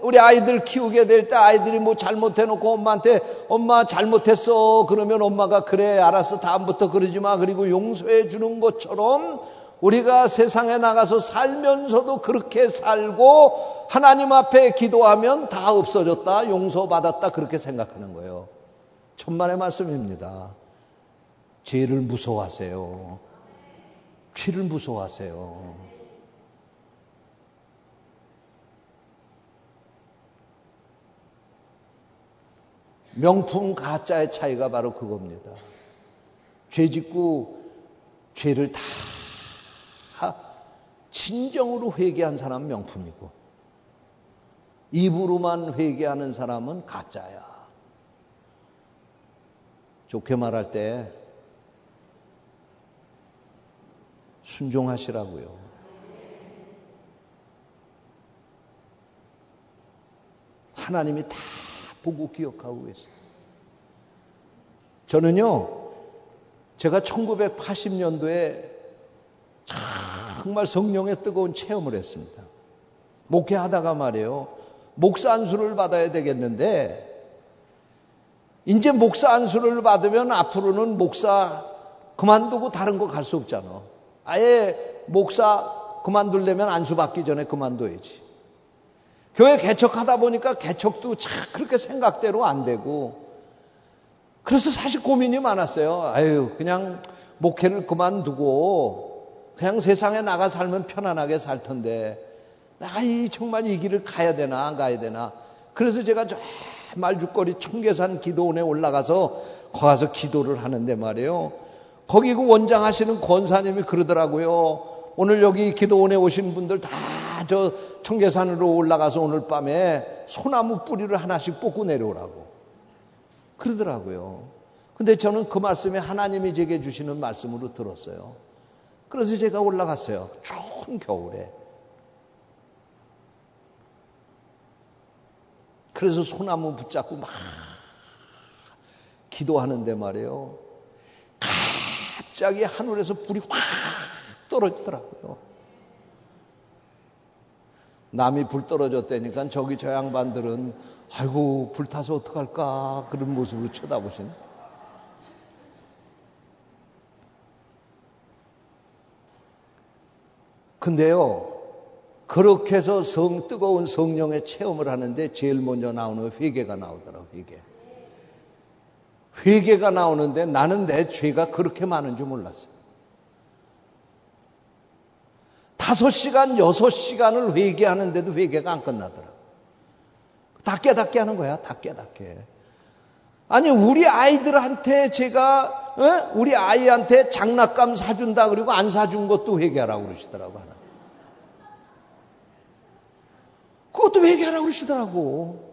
우리 아이들 키우게 될 때 아이들이 뭐 잘못해놓고 엄마한테 엄마 잘못했어 그러면 엄마가 그래 알았어 다음부터 그러지 마 그리고 용서해 주는 것처럼 우리가 세상에 나가서 살면서도 그렇게 살고 하나님 앞에 기도하면 다 없어졌다 용서받았다 그렇게 생각하는 거예요. 천만의 말씀입니다. 죄를 무서워하세요. 죄를 무서워하세요. 명품 가짜의 차이가 바로 그겁니다. 죄 짓고 죄를 다 진정으로 회개한 사람은 명품이고 입으로만 회개하는 사람은 가짜야. 좋게 말할 때 순종하시라고요. 하나님이 다 보고 기억하고 계세요. 저는요, 제가 1980년도에 정말 성령의 뜨거운 체험을 했습니다. 목회하다가 말이에요. 목사 안수를 받아야 되겠는데 이제 목사 안수를 받으면 앞으로는 목사 그만두고 다른 거 갈 수 없잖아. 아예 목사 그만두려면 안수 받기 전에 그만둬야지. 교회 개척하다 보니까 개척도 참 그렇게 생각대로 안 되고 그래서 사실 고민이 많았어요. 아유 그냥 목회를 그만두고 그냥 세상에 나가 살면 편안하게 살 텐데 내가 정말 이 길을 가야 되나 안 가야 되나. 그래서 제가 저 말죽거리 청계산 기도원에 올라가서 거기서 기도를 하는데 말이에요. 거기 그 원장하시는 권사님이 그러더라고요. 오늘 여기 기도원에 오신 분들 다 저 청계산으로 올라가서 오늘 밤에 소나무 뿌리를 하나씩 뽑고 내려오라고 그러더라고요. 근데 저는 그 말씀이 하나님이 제게 주시는 말씀으로 들었어요. 그래서 제가 올라갔어요. 추운 겨울에. 그래서 소나무 붙잡고 막 기도하는데 말이에요. 갑자기 하늘에서 불이 확 떨어지더라고요. 남이 불 떨어졌다니까 저기 저 양반들은 아이고 불 타서 어떡할까 그런 모습으로 쳐다보시네. 근데요 그렇게 해서 뜨거운 성령의 체험을 하는데 제일 먼저 나오는 회개가 나오더라고요. 회개가 나오는데 나는 내 죄가 그렇게 많은 줄 몰랐어요. 5시간, 6시간을 회개하는데도 회개가 안 끝나더라고요. 다 깨닫게 하는 거야. 다 깨닫게. 아니 우리 아이들한테 제가 우리 아이한테 장난감 사준다 그리고 안 사준 것도 회개하라고 그러시더라고. 하나. 그것도 회개하라고 그러시더라고.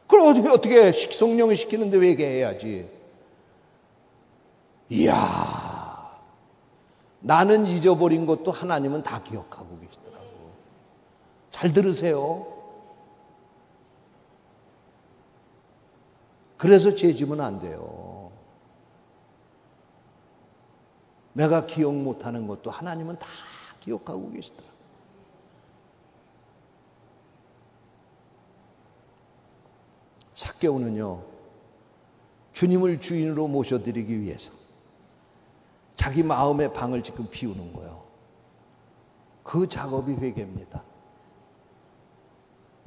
그럼 어떻게 성령이 시키는데 회개해야지. 이야. 나는 잊어버린 것도 하나님은 다 기억하고 계시더라고. 잘 들으세요. 그래서 죄 지면 안 돼요. 내가 기억 못하는 것도 하나님은 다 기억하고 계시더라고. 삭개오는요, 주님을 주인으로 모셔드리기 위해서 자기 마음의 방을 지금 비우는 거예요. 그 작업이 회개입니다.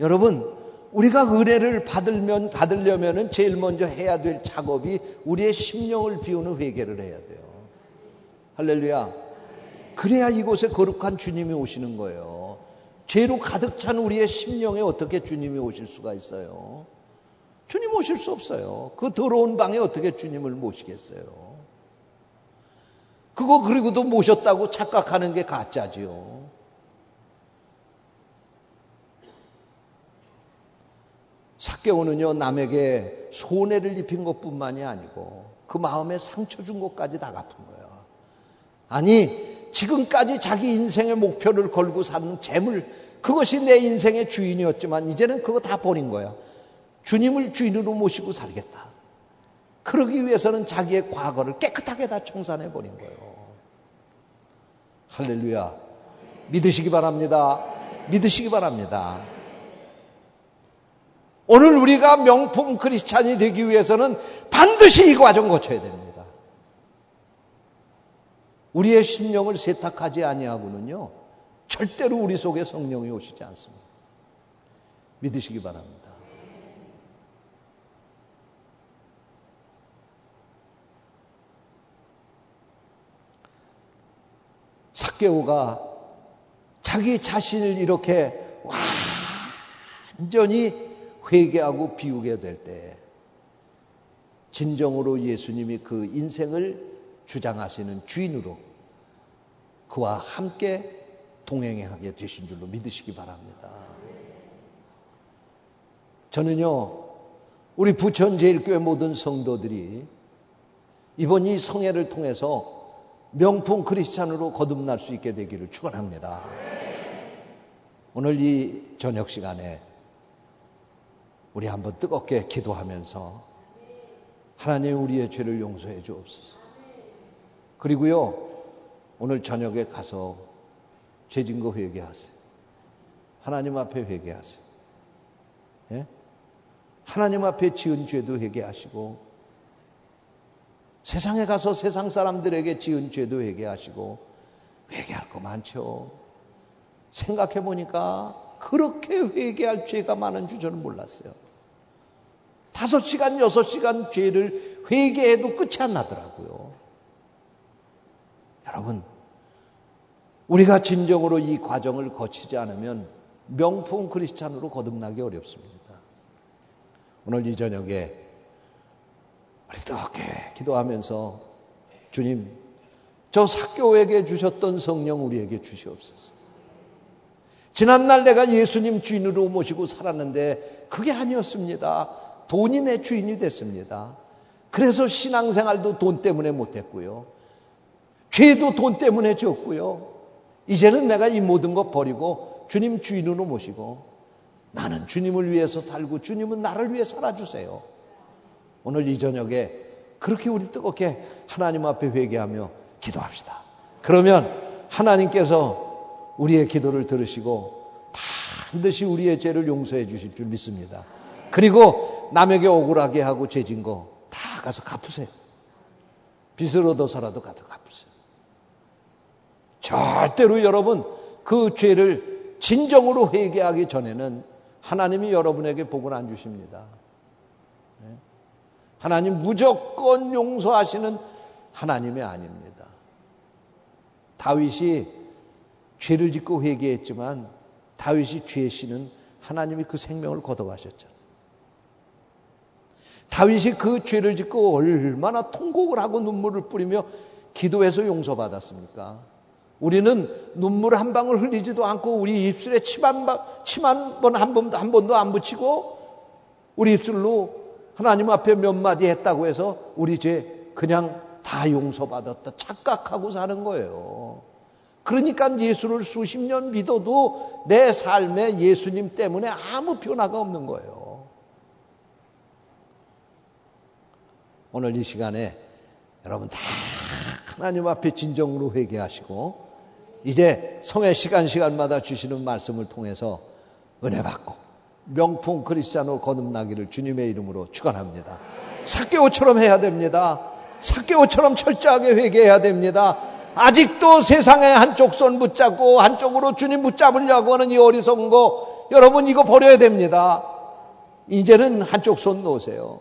여러분, 우리가 은혜를 받으려면 제일 먼저 해야 될 작업이 우리의 심령을 비우는 회개를 해야 돼요. 할렐루야. 그래야 이곳에 거룩한 주님이 오시는 거예요. 죄로 가득 찬 우리의 심령에 어떻게 주님이 오실 수가 있어요? 주님 오실 수 없어요. 그 더러운 방에 어떻게 주님을 모시겠어요? 그거 그리고도 모셨다고 착각하는 게 가짜지요. 삭개오는요, 남에게 손해를 입힌 것뿐만이 아니고 그 마음에 상처 준 것까지 다 갚은 거예요. 아니, 지금까지 자기 인생의 목표를 걸고 사는 재물, 그것이 내 인생의 주인이었지만 이제는 그거 다 버린 거야. 주님을 주인으로 모시고 살겠다. 그러기 위해서는 자기의 과거를 깨끗하게 다 청산해 버린 거예요. 할렐루야. 믿으시기 바랍니다. 믿으시기 바랍니다. 오늘 우리가 명품 크리스찬이 되기 위해서는 반드시 이 과정 거쳐야 됩니다. 우리의 심령을 세탁하지 아니하고는요, 절대로 우리 속에 성령이 오시지 않습니다. 믿으시기 바랍니다. 삭개오가 자기 자신을 이렇게 완전히 회개하고 비우게 될 때 진정으로 예수님이 그 인생을 주장하시는 주인으로 그와 함께 동행하게 되신 줄로 믿으시기 바랍니다. 저는요, 우리 부천제일교회 모든 성도들이 이번 이 성회를 통해서 명품 크리스찬으로 거듭날 수 있게 되기를 축원합니다. 오늘 이 저녁 시간에 우리 한번 뜨겁게 기도하면서 하나님 우리의 죄를 용서해 주옵소서. 그리고요, 오늘 저녁에 가서 죄진거 회개하세요. 하나님 앞에 회개하세요. 예? 하나님 앞에 지은 죄도 회개하시고, 세상에 가서 세상 사람들에게 지은 죄도 회개하시고, 회개할 거 많죠. 생각해 보니까 그렇게 회개할 죄가 많은 줄 저는 몰랐어요. 5시간, 6시간 죄를 회개해도 끝이 안 나더라고요. 여러분, 우리가 진정으로 이 과정을 거치지 않으면 명품 크리스찬으로 거듭나기 어렵습니다. 오늘 이 저녁에 우리 뜨겁게 기도하면서 주님, 저 삭개오에게 주셨던 성령 우리에게 주시옵소서. 지난날 내가 예수님 주인으로 모시고 살았는데 그게 아니었습니다. 돈이 내 주인이 됐습니다. 그래서 신앙생활도 돈 때문에 못했고요. 죄도 돈 때문에 졌고요. 이제는 내가 이 모든 것 버리고 주님 주인으로 모시고 나는 주님을 위해서 살고 주님은 나를 위해 살아주세요. 오늘 이 저녁에 그렇게 우리 뜨겁게 하나님 앞에 회개하며 기도합시다. 그러면 하나님께서 우리의 기도를 들으시고 반드시 우리의 죄를 용서해 주실 줄 믿습니다. 그리고 남에게 억울하게 하고 죄진 거 다 가서 갚으세요. 빚을 얻어서라도 가서 갚으세요. 절대로 여러분 그 죄를 진정으로 회개하기 전에는 하나님이 여러분에게 복을 안 주십니다. 하나님 무조건 용서하시는 하나님이 아닙니다. 다윗이 죄를 짓고 회개했지만 다윗이 죄시는 하나님이 그 생명을 걷어가셨잖아요. 다윗이 그 죄를 짓고 얼마나 통곡을 하고 눈물을 뿌리며 기도해서 용서받았습니까? 우리는 눈물 한 방울 흘리지도 않고 우리 입술에 침 한 번 한 번도 안 붙이고 우리 입술로 하나님 앞에 몇 마디 했다고 해서 우리 죄 그냥 다 용서받았다 착각하고 사는 거예요. 그러니까 예수를 수십 년 믿어도 내 삶에 예수님 때문에 아무 변화가 없는 거예요. 오늘 이 시간에 여러분 다 하나님 앞에 진정으로 회개하시고 이제 성회 시간마다 주시는 말씀을 통해서 은혜 받고 명품 크리스찬으로 거듭나기를 주님의 이름으로 축원합니다. 삭개오처럼 해야 됩니다. 삭개오처럼 철저하게 회개해야 됩니다. 아직도 세상의 한쪽 손 붙잡고 한쪽으로 주님 붙잡으려고 하는 이 어리석은 거 여러분 이거 버려야 됩니다. 이제는 한쪽 손 놓으세요.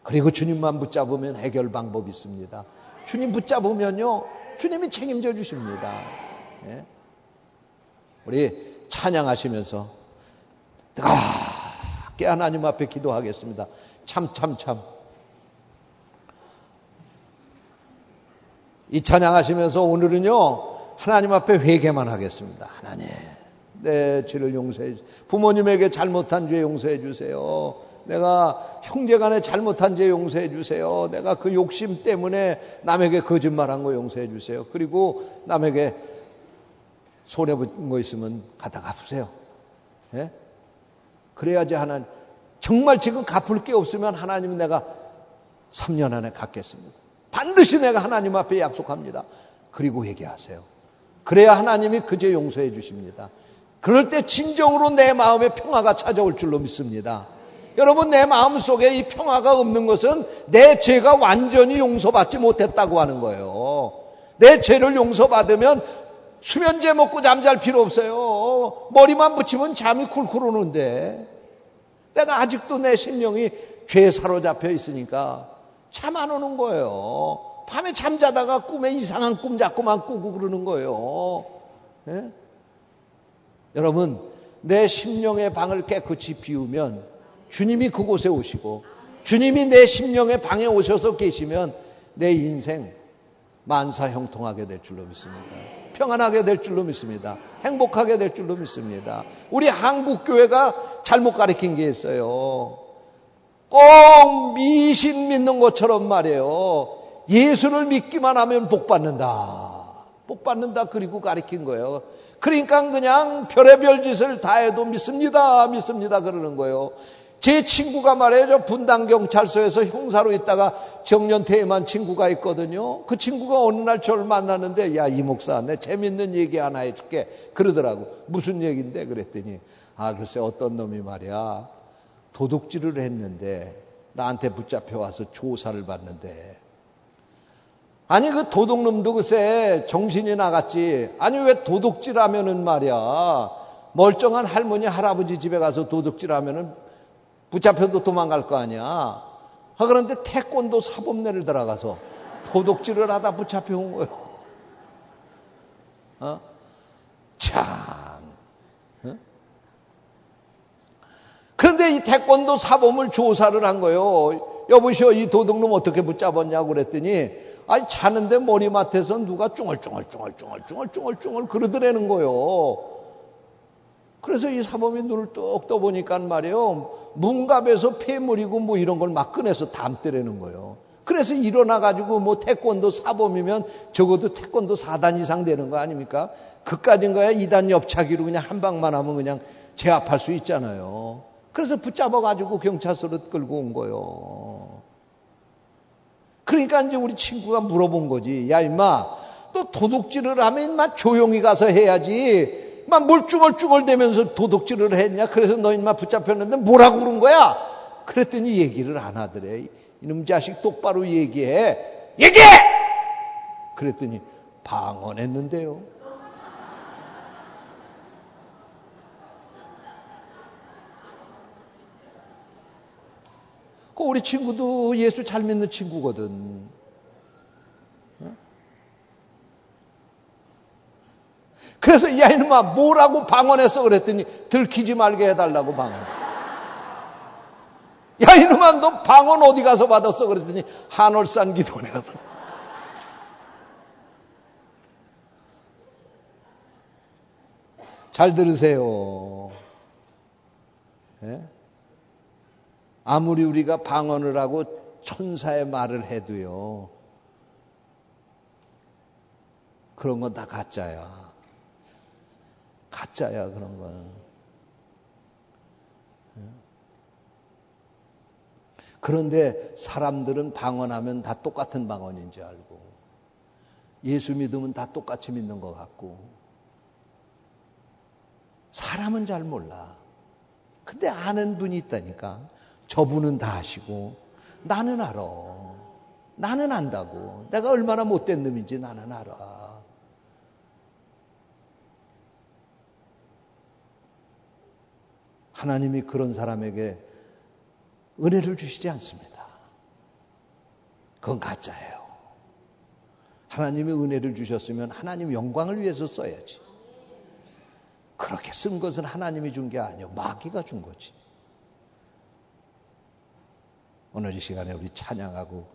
그리고 주님만 붙잡으면 해결 방법이 있습니다. 주님 붙잡으면요 주님이 책임져 주십니다. 예? 우리 찬양하시면서 뜨겁게 하나님 앞에 기도하겠습니다. 참. 이 찬양하시면서 오늘은요, 하나님 앞에 회개만 하겠습니다. 하나님, 내 죄를 용서해 주세요. 부모님에게 잘못한 죄 용서해 주세요. 내가 형제간에 잘못한 죄 용서해 주세요. 내가 그 욕심 때문에 남에게 거짓말한 거 용서해 주세요. 그리고 남에게 손해본 거 있으면 갖다 갚으세요. 예? 그래야지 하나님, 정말 지금 갚을 게 없으면 하나님은 내가 3년 안에 갚겠습니다. 반드시 내가 하나님 앞에 약속합니다. 그리고 회개하세요. 그래야 하나님이 그 죄 용서해 주십니다. 그럴 때 진정으로 내 마음에 평화가 찾아올 줄로 믿습니다. 여러분, 내 마음속에 이 평화가 없는 것은 내 죄가 완전히 용서받지 못했다고 하는 거예요. 내 죄를 용서받으면 수면제 먹고 잠잘 필요 없어요. 머리만 붙이면 잠이 쿨쿨 오는데 내가 아직도 내 심령이 죄에 사로잡혀 있으니까 잠 안 오는 거예요. 밤에 잠자다가 꿈에 이상한 꿈 자꾸만 꾸고 그러는 거예요. 예? 여러분, 내 심령의 방을 깨끗이 비우면 주님이 그곳에 오시고 주님이 내 심령의 방에 오셔서 계시면 내 인생 만사형통하게 될 줄로 믿습니다. 평안하게 될 줄로 믿습니다. 행복하게 될 줄로 믿습니다. 우리 한국교회가 잘못 가르친 게 있어요. 꼭 미신 믿는 것처럼 말이에요. 예수를 믿기만 하면 복 받는다. 복 받는다 그리고 가르친 거예요. 그러니까 그냥 별의별 짓을 다 해도 믿습니다 그러는 거예요. 제 친구가 말이에요. 저 분당경찰서에서 형사로 있다가 정년퇴임한 친구가 있거든요. 그 친구가 어느 날 저를 만났는데, 야, 이 목사, 내 재밌는 얘기 하나 해줄게. 그러더라고. 무슨 얘기인데? 그랬더니, 글쎄 어떤 놈이 말이야, 도둑질을 했는데 나한테 붙잡혀 와서 조사를 받는데, 아니 그 도둑놈도 글쎄 정신이 나갔지. 아니 왜 도둑질하면은 말이야, 멀쩡한 할머니 할아버지 집에 가서 도둑질하면은 붙잡혀도 도망갈 거 아니야. 그런데 태권도 사범내를 들어가서 도둑질을 하다 붙잡혀 온 거예요. 참. 그런데 이 태권도 사범을 조사를 한 거예요. 여보시오, 이 도둑놈 어떻게 붙잡았냐고 그랬더니, 아니 자는데 머리맡에서 누가 쭝얼쭝얼 그러더라는 거예요. 그래서 이 사범이 눈을 뚝 떠보니까 말이에요, 문갑에서 폐물이고 뭐 이런 걸 막 꺼내서 담더라는 거예요. 그래서 일어나가지고 뭐 태권도 사범이면 적어도 태권도 4단 이상 되는 거 아닙니까? 그까진 거야 2단 옆차기로 그냥 한 방만 하면 그냥 제압할 수 있잖아요. 그래서 붙잡아가지고 경찰서로 끌고 온 거예요. 그러니까 이제 우리 친구가 물어본 거지. 야, 임마, 또 도둑질을 하면 임마 조용히 가서 해야지. 막 뭘 쭈글쭈글대면서 도둑질을 했냐? 그래서 너 임마 붙잡혔는데 뭐라고 그런 거야? 그랬더니 얘기를 안 하더래. 이놈 자식 똑바로 얘기해. 얘기해! 그랬더니 방언했는데요. 그 우리 친구도 예수 잘 믿는 친구거든. 그래서 야 이놈아 뭐라고 방언했어 그랬더니 들키지 말게 해달라고 방언. 야 이놈아 너 방언 어디 가서 받았어 그랬더니 한월산 기도원에 가서. 잘 들으세요. 예? 아무리 우리가 방언을 하고 천사의 말을 해도요, 그런 건 다 가짜야. 가짜야 그런 건. 그런데 사람들은 방언하면 다 똑같은 방언인지 알고, 예수 믿으면 다 똑같이 믿는 것 같고, 사람은 잘 몰라. 근데 아는 분이 있다니까. 저분은 다 아시고 나는 알아. 나는 안다고. 내가 얼마나 못된 놈인지 나는 알아. 하나님이 그런 사람에게 은혜를 주시지 않습니다. 그건 가짜예요. 하나님이 은혜를 주셨으면 하나님 영광을 위해서 써야지. 그렇게 쓴 것은 하나님이 준 게 아니에요. 마귀가 준 거지. 오늘 이 시간에 우리 찬양하고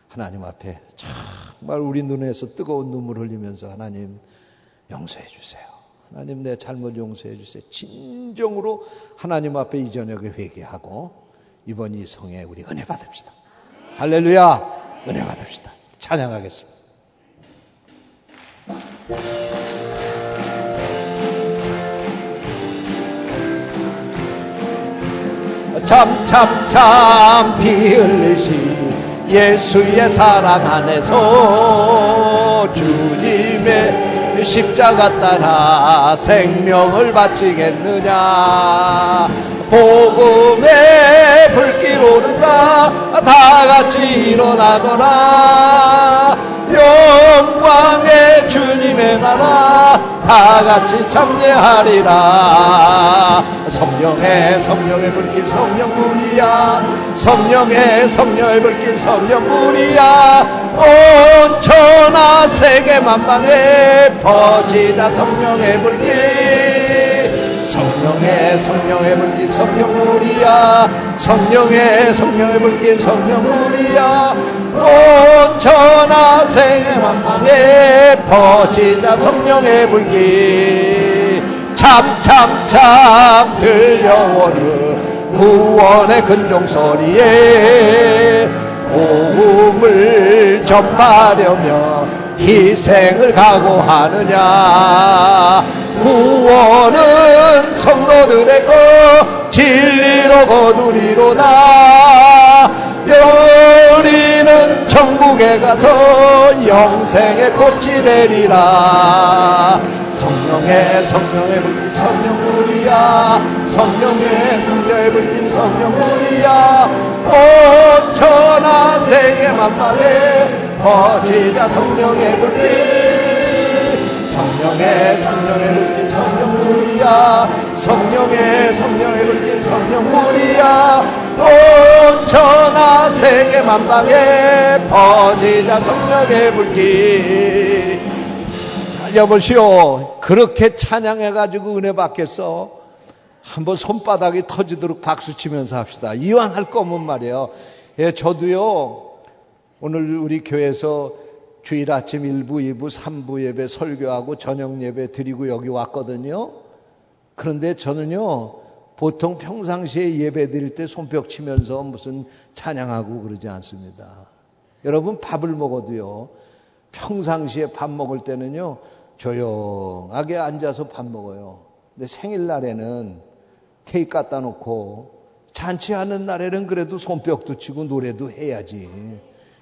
하나님 앞에 정말 우리 눈에서 뜨거운 눈물 흘리면서 하나님 용서해 주세요. 하나님 내 잘못 용서해 주세요. 진정으로 하나님 앞에 이 저녁에 회개하고 이번 이 성에 우리 은혜 받읍시다. 할렐루야. 은혜 받읍시다. 찬양하겠습니다. 참 피 흘리신 예수의 사랑 안에서 주님의 십자가 따라 생명을 바치겠느냐. 복음의 불길 오른다 다 같이 일어나거라. 영광의 주님의 나라 다 같이 참여하리라. 성령의 불길 성령불이야. 성령의 불길 성령불이야. 온 천하 세계 만방에 퍼지다 성령의 불길. 성령의 불길 성령불이야. 성령의 불길 성령불이야. 온 천하 세계 만방에 퍼지다 성령의 불길. 참 들려오는 구원의 근종소리에 복음을 전파하려며 희생을 각오하느냐. 구원은 성도들의 것 진리로 거두리로다. 우리는 천국에 가서 영생의 꽃이 되리라. 성령의 불길 성령불이야. 성령의 불길 성령불이야. 온 천하 세계 만방에 퍼지자 성령의 불길. 성령의 불길 성령불이야. 성령의 불길 성령불이야. 온 천하 세계 만방에 퍼지자 성령의 불길. 여보시오, 그렇게 찬양해가지고 은혜 받겠어? 한번 손바닥이 터지도록 박수치면서 합시다. 이왕 할 거면 말이에요. 예, 저도요, 오늘 우리 교회에서 주일 아침 1부, 2부, 3부 예배 설교하고 저녁 예배 드리고 여기 왔거든요. 그런데 저는요, 보통 평상시에 예배 드릴 때 손뼉 치면서 무슨 찬양하고 그러지 않습니다. 여러분, 밥을 먹어도요, 평상시에 밥 먹을 때는요, 조용하게 앉아서 밥 먹어요. 근데 생일날에는 케이크 갖다 놓고, 잔치하는 날에는 그래도 손뼉도 치고 노래도 해야지.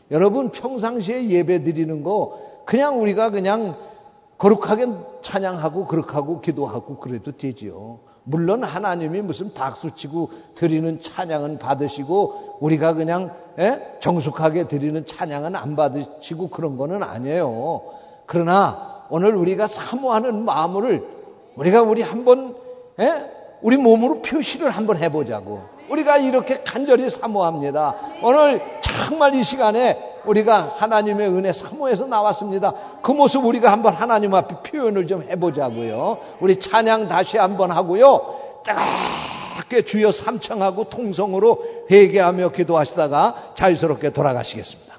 여러분, 평상시에 예배 드리는 거 그냥 우리가 그냥 거룩하게 찬양하고 거룩하고 기도하고 그래도 되지요. 물론 하나님이 무슨 박수치고 드리는 찬양은 받으시고 우리가 그냥 정숙하게 드리는 찬양은 안 받으시고 그런 거는 아니에요. 그러나 오늘 우리가 사모하는 마음을 우리 한번 우리 몸으로 표시를 한번 해보자고. 우리가 이렇게 간절히 사모합니다. 오늘 정말 이 시간에 우리가 하나님의 은혜 사모해서 나왔습니다. 그 모습 우리가 한번 하나님 앞에 표현을 좀 해보자고요. 우리 찬양 다시 한번 하고요. 뜨겁게 주여 삼청하고 통성으로 회개하며 기도하시다가 자유스럽게 돌아가시겠습니다.